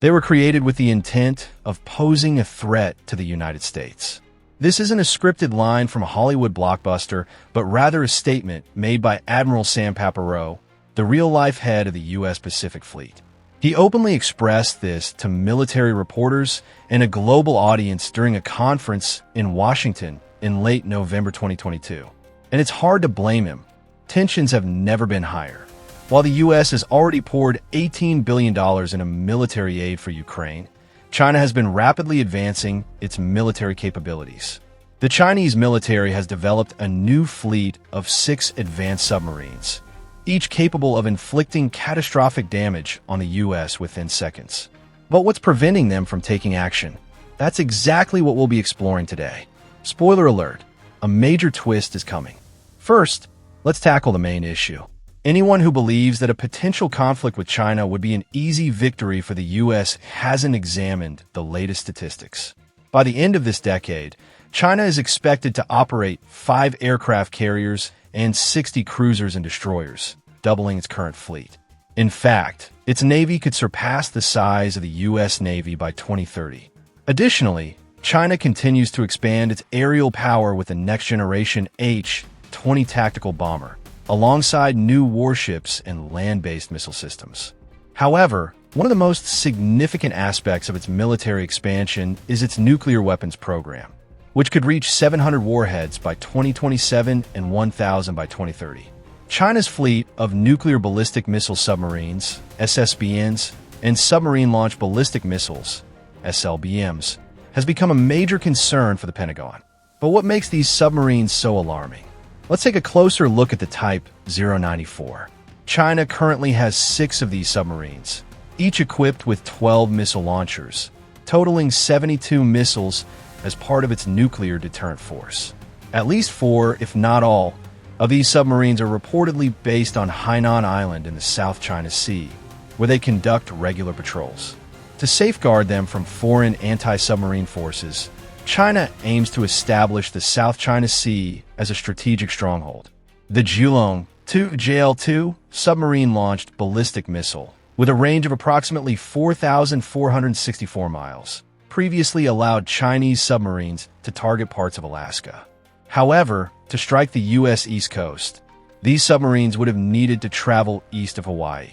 They were created with the intent of posing a threat to the United States. This isn't a scripted line from a Hollywood blockbuster, but rather a statement made by Admiral Sam Paparo, the real-life head of the U.S. Pacific Fleet. He openly expressed this to military reporters and a global audience during a conference in Washington in late November 2022. And it's hard to blame him. Tensions have never been higher. While the U.S. has already poured $18 billion in a military aid for Ukraine, China has been rapidly advancing its military capabilities. The Chinese military has developed a new fleet of 6 advanced submarines, each capable of inflicting catastrophic damage on the U.S. within seconds. But what's preventing them from taking action? That's exactly what we'll be exploring today. Spoiler alert, a major twist is coming. First, let's tackle the main issue. Anyone who believes that a potential conflict with China would be an easy victory for the U.S. hasn't examined the latest statistics. By the end of this decade, China is expected to operate 5 aircraft carriers and 60 cruisers and destroyers, doubling its current fleet. In fact, its navy could surpass the size of the U.S. Navy by 2030. Additionally, China continues to expand its aerial power with the next-generation H-20 tactical bomber, alongside new warships and land-based missile systems. However, one of the most significant aspects of its military expansion is its nuclear weapons program, which could reach 700 warheads by 2027 and 1,000 by 2030. China's fleet of nuclear ballistic missile submarines, SSBNs, and submarine-launched ballistic missiles, SLBMs, has become a major concern for the Pentagon. But what makes these submarines so alarming? Let's take a closer look at the Type 094. China currently has 6 of these submarines, each equipped with 12 missile launchers, totaling 72 missiles as part of its nuclear deterrent force. At least 4, if not all, of these submarines are reportedly based on Hainan Island in the South China Sea, where they conduct regular patrols. To safeguard them from foreign anti-submarine forces, China aims to establish the South China Sea as a strategic stronghold. The Julong JL-2 submarine-launched ballistic missile, with a range of approximately 4,464 miles, previously allowed Chinese submarines to target parts of Alaska. However, to strike the U.S. East Coast, these submarines would have needed to travel east of Hawaii.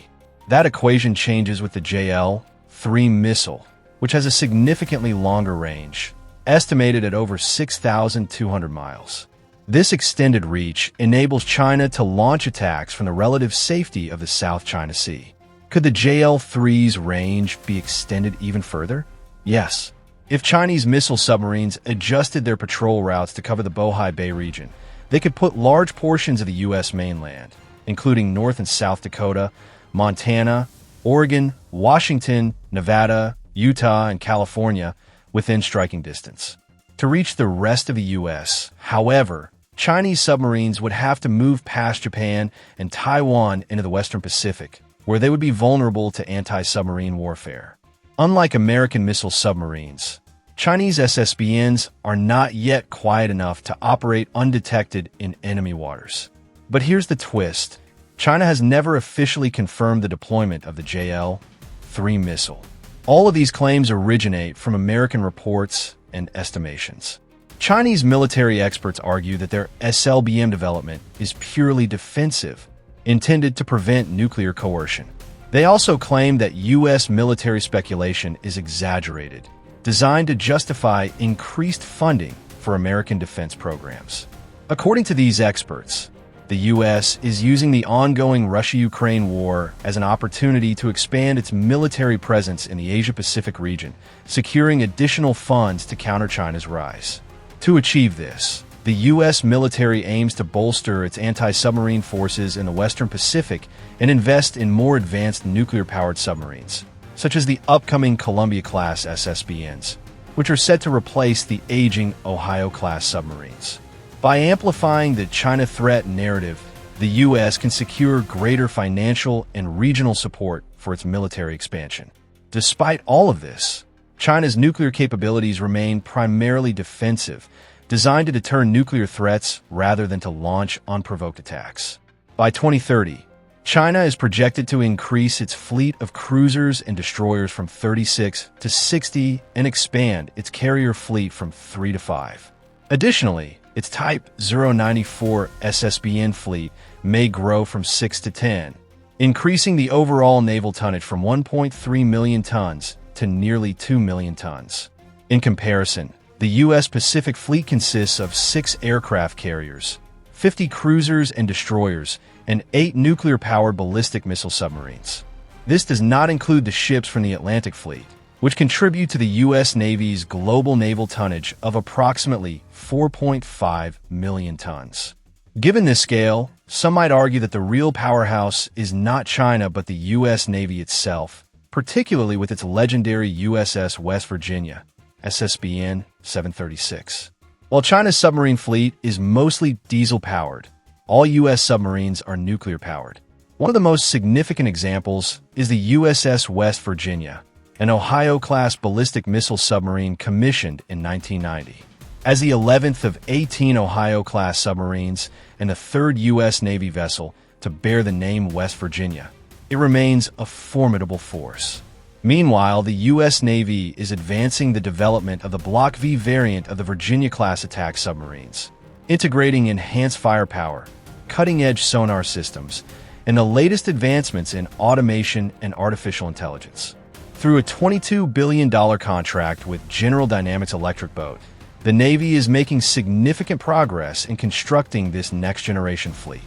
That equation changes with the JL-3 missile, which has a significantly longer range, estimated at over 6,200 miles. This extended reach enables China to launch attacks from the relative safety of the South China Sea. Could the JL-3's range be extended even further? Yes. If Chinese missile submarines adjusted their patrol routes to cover the Bohai Bay region, they could put large portions of the U.S. mainland, including North and South Dakota, Montana, Oregon, Washington, Nevada, Utah, and California, within striking distance. To reach the rest of the U.S., however, Chinese submarines would have to move past Japan and Taiwan into the Western Pacific, where they would be vulnerable to anti-submarine warfare. Unlike American missile submarines, Chinese SSBNs are not yet quiet enough to operate undetected in enemy waters. But here's the twist. China has never officially confirmed the deployment of the JL-3 missile. All of these claims originate from American reports and estimations. Chinese military experts argue that their SLBM development is purely defensive, intended to prevent nuclear coercion. They also claim that U.S. military speculation is exaggerated, designed to justify increased funding for American defense programs. According to these experts, the U.S. is using the ongoing Russia-Ukraine war as an opportunity to expand its military presence in the Asia-Pacific region, securing additional funds to counter China's rise. To achieve this, the U.S. military aims to bolster its anti-submarine forces in the Western Pacific and invest in more advanced nuclear-powered submarines, such as the upcoming Columbia-class SSBNs, which are set to replace the aging Ohio-class submarines. By amplifying the China threat narrative, the U.S. can secure greater financial and regional support for its military expansion. Despite all of this, China's nuclear capabilities remain primarily defensive, designed to deter nuclear threats rather than to launch unprovoked attacks. By 2030, China is projected to increase its fleet of cruisers and destroyers from 36 to 60 and expand its carrier fleet from 3 to 5. Additionally, its Type 094 SSBN fleet may grow from 6 to 10, increasing the overall naval tonnage from 1.3 million tons to nearly 2 million tons. In comparison, the U.S. Pacific Fleet consists of 6 aircraft carriers, 50 cruisers and destroyers, and 8 nuclear-powered ballistic missile submarines. This does not include the ships from the Atlantic Fleet, which contribute to the U.S. Navy's global naval tonnage of approximately 4.5 million tons. Given this scale, some might argue that the real powerhouse is not China but the U.S. Navy itself, particularly with its legendary USS West Virginia, SSBN 736. While China's submarine fleet is mostly diesel-powered, all U.S. submarines are nuclear-powered. One of the most significant examples is the USS West Virginia, an Ohio-class ballistic missile submarine commissioned in 1990. As the 11th of 18 Ohio-class submarines and the third U.S. Navy vessel to bear the name West Virginia, it remains a formidable force. Meanwhile, the U.S. Navy is advancing the development of the Block V variant of the Virginia-class attack submarines, integrating enhanced firepower, cutting-edge sonar systems, and the latest advancements in automation and artificial intelligence. Through a $22 billion contract with General Dynamics Electric Boat, the Navy is making significant progress in constructing this next-generation fleet.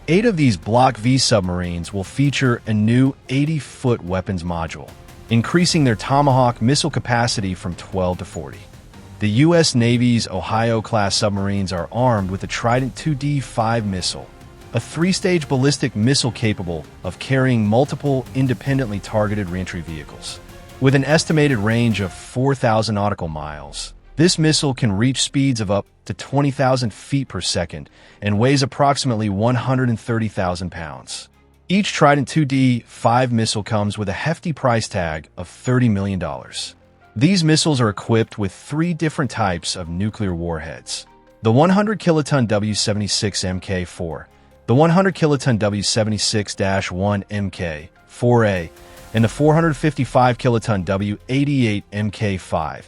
8 of these Block V submarines will feature a new 80-foot weapons module, increasing their Tomahawk missile capacity from 12 to 40. The U.S. Navy's Ohio-class submarines are armed with the Trident II-D5 missile, a 3-stage ballistic missile capable of carrying multiple independently targeted reentry vehicles. With an estimated range of 4,000 nautical miles, this missile can reach speeds of up to 20,000 feet per second and weighs approximately 130,000 pounds. Each Trident II-D5 missile comes with a hefty price tag of $30 million. These missiles are equipped with 3 different types of nuclear warheads: the 100-kiloton W-76 Mk4, the 100-kiloton W-76-1 Mk4A, and the 455-kiloton W-88 Mk5,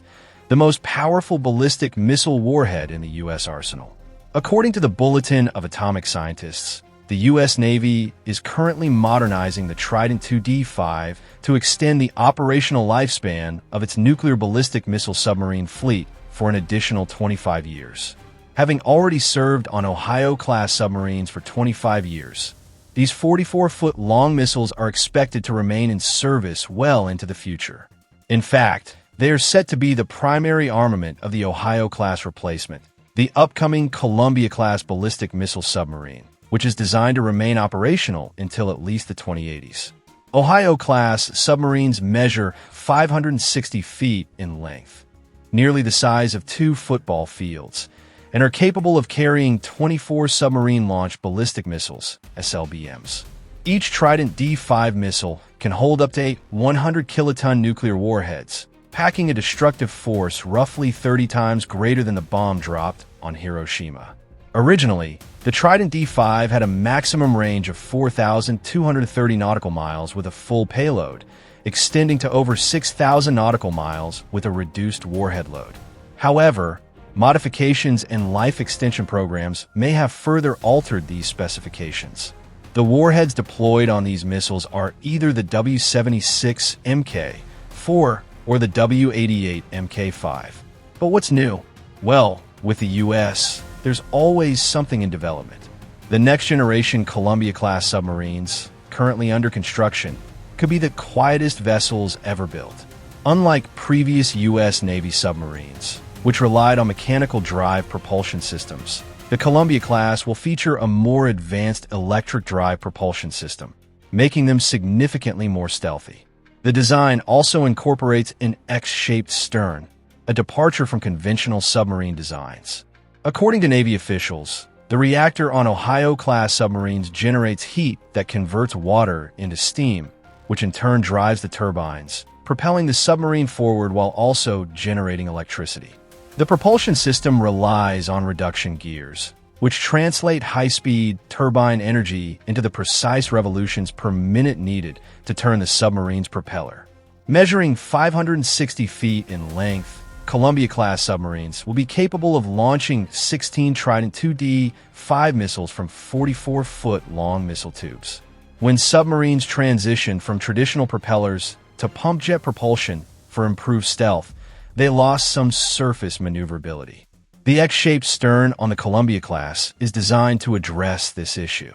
the most powerful ballistic missile warhead in the U.S. arsenal. According to the Bulletin of Atomic Scientists, the U.S. Navy is currently modernizing the Trident II-D5 to extend the operational lifespan of its nuclear ballistic missile submarine fleet for an additional 25 years. Having already served on Ohio-class submarines for 25 years, these 44-foot-long missiles are expected to remain in service well into the future. In fact, they are set to be the primary armament of the Ohio-class replacement, the upcoming Columbia-class ballistic missile submarine, which is designed to remain operational until at least the 2080s. Ohio-class submarines measure 560 feet in length, nearly the size of 2 football fields, and are capable of carrying 24 submarine-launched ballistic missiles, SLBMs. Each Trident D5 missile can hold up to 100-kiloton nuclear warheads, packing a destructive force roughly 30 times greater than the bomb dropped on Hiroshima. Originally, the Trident D5 had a maximum range of 4,230 nautical miles with a full payload, extending to over 6,000 nautical miles with a reduced warhead load. However, modifications and life extension programs may have further altered these specifications. The warheads deployed on these missiles are either the W-76 Mk4 or the W-88 Mk5. But what's new? Well, with the U.S., there's always something in development. The next-generation Columbia-class submarines, currently under construction, could be the quietest vessels ever built. Unlike previous U.S. Navy submarines, which relied on mechanical drive propulsion systems, the Columbia-class will feature a more advanced electric drive propulsion system, making them significantly more stealthy. The design also incorporates an X-shaped stern, a departure from conventional submarine designs. According to Navy officials, the reactor on Ohio-class submarines generates heat that converts water into steam, which in turn drives the turbines, propelling the submarine forward while also generating electricity. The propulsion system relies on reduction gears, which translate high-speed turbine energy into the precise revolutions per minute needed to turn the submarine's propeller. Measuring 560 feet in length, Columbia-class submarines will be capable of launching 16 Trident 2D-5 missiles from 44-foot-long missile tubes. When submarines transitioned from traditional propellers to pump jet propulsion for improved stealth, they lost some surface maneuverability. The X-shaped stern on the Columbia-class is designed to address this issue.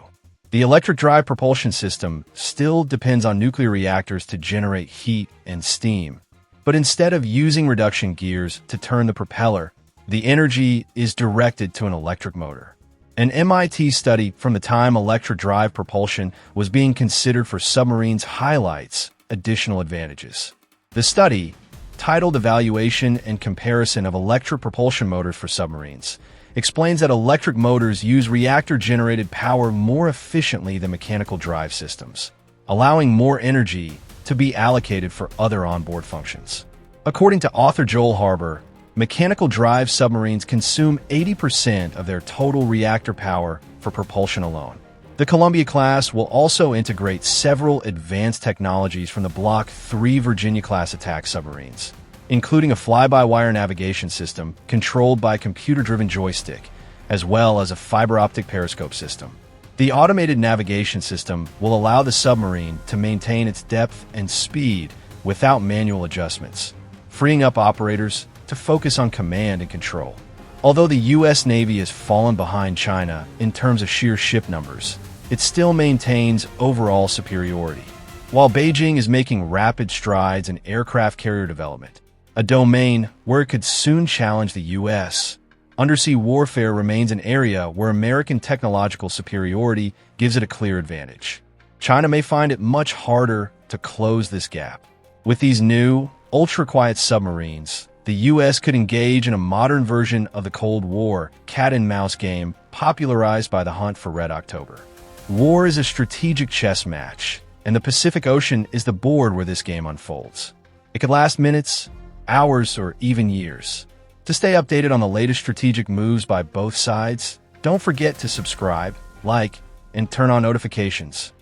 The electric drive propulsion system still depends on nuclear reactors to generate heat and steam, but instead of using reduction gears to turn the propeller, the energy is directed to an electric motor. An MIT study from the time electric drive propulsion was being considered for submarines highlights additional advantages. The study, titled Evaluation and Comparison of Electric Propulsion Motors for Submarines, explains that electric motors use reactor-generated power more efficiently than mechanical drive systems, allowing more energy to be allocated for other onboard functions. According to author Joel Harbour, mechanical drive submarines consume 80% of their total reactor power for propulsion alone. The Columbia-class will also integrate several advanced technologies from the Block III Virginia-class attack submarines, including a fly-by-wire navigation system controlled by a computer-driven joystick, as well as a fiber-optic periscope system. The automated navigation system will allow the submarine to maintain its depth and speed without manual adjustments, freeing up operators to focus on command and control. Although the U.S. Navy has fallen behind China in terms of sheer ship numbers, it still maintains overall superiority. While Beijing is making rapid strides in aircraft carrier development, a domain where it could soon challenge the U.S., undersea warfare remains an area where American technological superiority gives it a clear advantage. China may find it much harder to close this gap. With these new, ultra-quiet submarines, the U.S. could engage in a modern version of the Cold War cat-and-mouse game popularized by the Hunt for Red October. War is a strategic chess match, and the Pacific Ocean is the board where this game unfolds. It could last minutes, hours, or even years. To stay updated on the latest strategic moves by both sides, don't forget to subscribe, like, and turn on notifications.